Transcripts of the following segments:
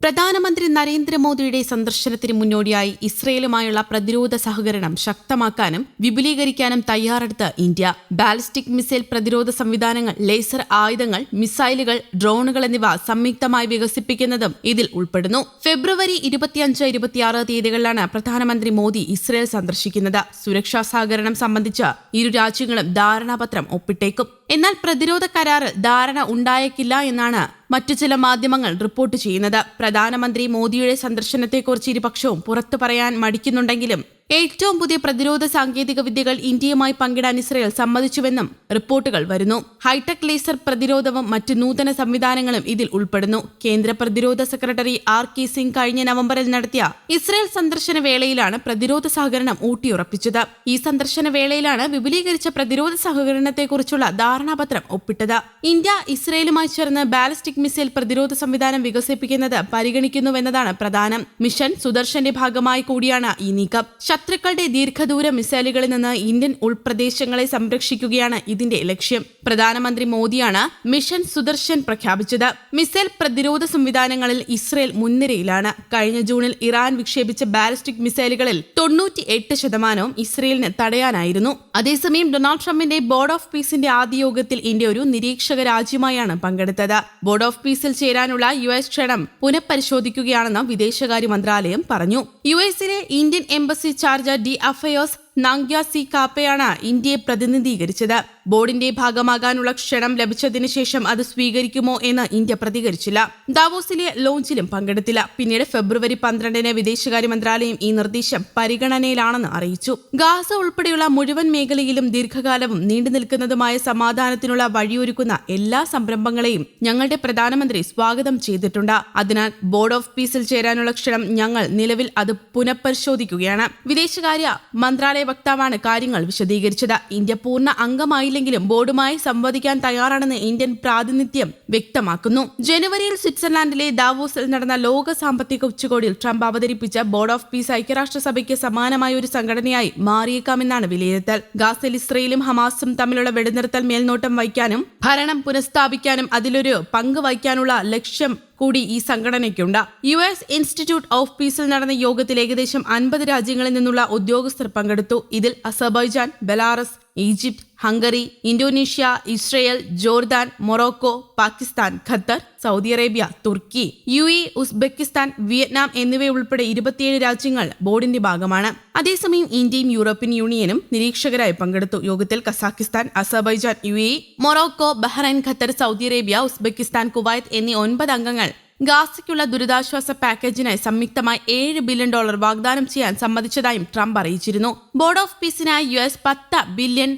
പ്രധാനമന്ത്രി നരേന്ദ്രമോദിയുടെ സന്ദർശനത്തിന് മുന്നോടിയായി ഇസ്രയേലുമായുള്ള പ്രതിരോധ സഹകരണം ശക്തമാക്കാനും വിപുലീകരിക്കാനും തയ്യാറെടുത്ത് ഇന്ത്യ. ബാലിസ്റ്റിക് മിസൈൽ പ്രതിരോധ സംവിധാനങ്ങൾ, ലേസർ ആയുധങ്ങൾ, മിസൈലുകൾ, ഡ്രോണുകൾ എന്നിവ സംയുക്തമായി വികസിപ്പിക്കുന്നതും ഇതിൽ ഉൾപ്പെടുന്നു. ഫെബ്രുവരി 25-26 തീയതികളിലാണ് പ്രധാനമന്ത്രി മോദി ഇസ്രയേൽ സന്ദർശിക്കുന്നത്. സുരക്ഷാ സഹകരണം സംബന്ധിച്ച് ഇരു രാജ്യങ്ങളും ധാരണാപത്രം ഒപ്പിട്ടേക്കും. എന്നാൽ പ്രതിരോധ കരാറിൽ ധാരണ ഉണ്ടായേക്കില്ല എന്നാണ് മറ്റു ചില മാധ്യമങ്ങൾ റിപ്പോർട്ട് ചെയ്യുന്നത്. പ്രധാനമന്ത്രി മോദിയുടെ സന്ദർശനത്തെക്കുറിച്ച് ഇരുപക്ഷവും പുറത്തു പറയാൻ മടിക്കുന്നുണ്ടെങ്കിലും ഏറ്റവും പുതിയ പ്രതിരോധ സാങ്കേതിക വിദ്യകൾ ഇന്ത്യയുമായി പങ്കിടാൻ ഇസ്രയേൽ സമ്മതിച്ചുവെന്നും റിപ്പോർട്ടുകൾ വരുന്നു. ഹൈടെക് ലേസർ പ്രതിരോധവും മറ്റ് നൂതന സംവിധാനങ്ങളും ഇതിൽ ഉൾപ്പെടുന്നു. കേന്ദ്ര പ്രതിരോധ സെക്രട്ടറി R.K. സിംഗ് കഴിഞ്ഞ നവംബറിൽ നടത്തിയ ഇസ്രയേൽ സന്ദർശന വേളയിലാണ് പ്രതിരോധ സഹകരണം ഊട്ടിയുറപ്പിച്ചത്. ഈ സന്ദർശന വേളയിലാണ് വിപുലീകരിച്ച പ്രതിരോധ സഹകരണത്തെക്കുറിച്ചുള്ള ധാരണാപത്രം ഒപ്പിട്ടത്. ഇന്ത്യ ഇസ്രയേലുമായി ചേർന്ന് ബാലിസ്റ്റിക് മിസൈൽ പ്രതിരോധ സംവിധാനം വികസിപ്പിക്കുന്നത് പരിഗണിക്കുന്നുവെന്നതാണ് പ്രധാനം. മിഷൻ സുദർശന്റെ ഭാഗമായി കൂടിയാണ് ഈ നീക്കം. ശത്രുക്കളുടെ ദീർഘദൂര മിസൈലുകളിൽ നിന്ന് ഇന്ത്യൻ ഉൾപ്രദേശങ്ങളെ സംരക്ഷിക്കുകയാണ് ഇതിന്റെ ലക്ഷ്യം. പ്രധാനമന്ത്രി മോദിയാണ് മിഷൻ സുദർശൻ പ്രഖ്യാപിച്ചത്. മിസൈൽ പ്രതിരോധ സംവിധാനങ്ങളിൽ ഇസ്രയേൽ മുൻനിരയിലാണ്. കഴിഞ്ഞ ജൂണിൽ ഇറാൻ വിക്ഷേപിച്ച ബാലിസ്റ്റിക് മിസൈലുകളിൽ 98% ഇസ്രയേലിന് തടയാനായിരുന്നു. അതേസമയം ഡൊണാൾഡ് ട്രംപിന്റെ ബോർഡ് ഓഫ് പീസിന്റെ ആദ്യ യോഗത്തിൽ ഇന്ത്യ ഒരു നിരീക്ഷക രാജ്യമായാണ് പങ്കെടുത്തത്. ബോർഡ് ഓഫ് പീസിൽ ചേരാനുള്ള US ക്ഷണം പുനഃപരിശോധിക്കുകയാണെന്ന് വിദേശകാര്യ മന്ത്രാലയം പറഞ്ഞു. US-ലെ Indian embassy chargé d'affaires Namgya C കാപ്പയാണ് ഇന്ത്യയെ പ്രതിനിധീകരിച്ചത്. ബോർഡിന്റെ ഭാഗമാകാനുള്ള ക്ഷണം ലഭിച്ചതിന് ശേഷം അത് സ്വീകരിക്കുമോ എന്ന് ഇന്ത്യ പ്രതികരിച്ചില്ല. ദാവോസിലെ ലോഞ്ചിലും പങ്കെടുത്തില്ല. പിന്നീട് ഫെബ്രുവരി 12-ന് വിദേശകാര്യ മന്ത്രാലയം ഈ നിർദ്ദേശം പരിഗണനയിലാണെന്ന് അറിയിച്ചു. ഗാസ ഉൾപ്പെടെയുള്ള മുഴുവൻ മേഖലയിലും ദീർഘകാലവും നീണ്ടുനിൽക്കുന്നതുമായ സമാധാനത്തിനുള്ള വഴിയൊരുക്കുന്ന എല്ലാ സംരംഭങ്ങളെയും ഞങ്ങളുടെ പ്രധാനമന്ത്രി സ്വാഗതം ചെയ്തിട്ടുണ്ട്. അതിനാൽ ബോർഡ് ഓഫ് പീസിൽ ചേരാനുള്ള ക്ഷണം ഞങ്ങൾ നിലവിൽ അത് പുനഃപരിശോധിക്കുകയാണ്. വിദേശകാര്യ മന്ത്രാലയ വക്താവാണ് കാര്യങ്ങൾ വിശദീകരിച്ചത്. ഇന്ത്യ പൂർണ്ണ അംഗമായില്ലെങ്കിലും ബോർഡുമായി സംവദിക്കാൻ തയ്യാറാണെന്ന് ഇന്ത്യൻ പ്രാതിനിധ്യം വ്യക്തമാക്കുന്നു. ജനുവരിയിൽ സ്വിറ്റ്സർലാൻഡിലെ ദാവോസിൽ നടന്ന ലോക സാമ്പത്തിക ഉച്ചകോടിയിൽ ട്രംപ് അവതരിപ്പിച്ച ബോർഡ് ഓഫ് പീസ് ഐക്യരാഷ്ട്രസഭയ്ക്ക് സമാനമായ ഒരു സംഘടനയായി മാറിയേക്കാമെന്നാണ് വിലയിരുത്തൽ. ഗാസയിൽ ഇസ്രയേലും ഹമാസും തമ്മിലുള്ള വെടിനിർത്തൽ മേൽനോട്ടം വഹിക്കാനും ഭരണം പുനഃസ്ഥാപിക്കാനും അതിലൊരു പങ്ക് വഹിക്കാനുള്ള ലക്ഷ്യം കൂടി ഈ സംഘടനയ്ക്കുണ്ട്. US ഇൻസ്റ്റിറ്റ്യൂട്ട് ഓഫ് പീസിൽ നടന്ന യോഗത്തിൽ ഏകദേശം 50 രാജ്യങ്ങളിൽ നിന്നുള്ള ഉദ്യോഗസ്ഥർ പങ്കെടുത്തു. ഇതിൽ Azerbaijan, Belarus, Egypt, Hungary, Indonesia, Israel, Jordan, Morocco, Pakistan, Qatar, Saudi Arabia, തുർക്കി, UAE, ഉസ്ബെക്കിസ്ഥാൻ, വിയറ്റ്നാം എന്നിവയുൾപ്പെടെ 27 രാജ്യങ്ങൾ ബോർഡിന്റെ ഭാഗമാണ്. അതേസമയം ഇന്ത്യയും യൂറോപ്യൻ യൂണിയനും നിരീക്ഷകരായി പങ്കെടുത്തു. യോഗത്തിൽ Kazakhstan, Azerbaijan, UAE, Morocco, Bahrain, Qatar, Saudi Arabia, Uzbekistan, Kuwait എന്നീ 9 അംഗങ്ങൾ ഗാസയ്ക്കുള്ള ദുരിതാശ്വാസ പാക്കേജിനായി സംയുക്തമായി $7 ബില്യൺ വാഗ്ദാനം ചെയ്യാൻ സമ്മതിച്ചതായും ട്രംപ് അറിയിച്ചിരുന്നു. ബോർഡ് ഓഫ് പീസിനായി US $10 ബില്യൺ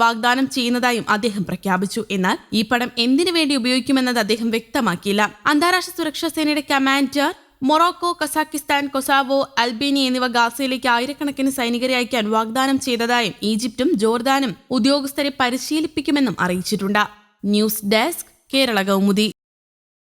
വാഗ്ദാനം ചെയ്യുന്നതായും അദ്ദേഹം പ്രഖ്യാപിച്ചു. എന്നാൽ ഈ പണം എന്തിനു വേണ്ടി ഉപയോഗിക്കുമെന്നത് അദ്ദേഹം വ്യക്തമാക്കിയില്ല. അന്താരാഷ്ട്ര സുരക്ഷാ സേനയുടെ commander Morocco, Kazakhstan, Kosovo, Albania എന്നിവ ഗാസയിലേക്ക് ആയിരക്കണക്കിന് സൈനികരെ അയക്കാൻ വാഗ്ദാനം ചെയ്തതായും ഈജിപ്തും ജോർദാനും ഉദ്യോഗസ്ഥരെ പരിശീലിപ്പിക്കുമെന്നും അറിയിച്ചിട്ടുണ്ട്. News desk, Kerala Kaumudi.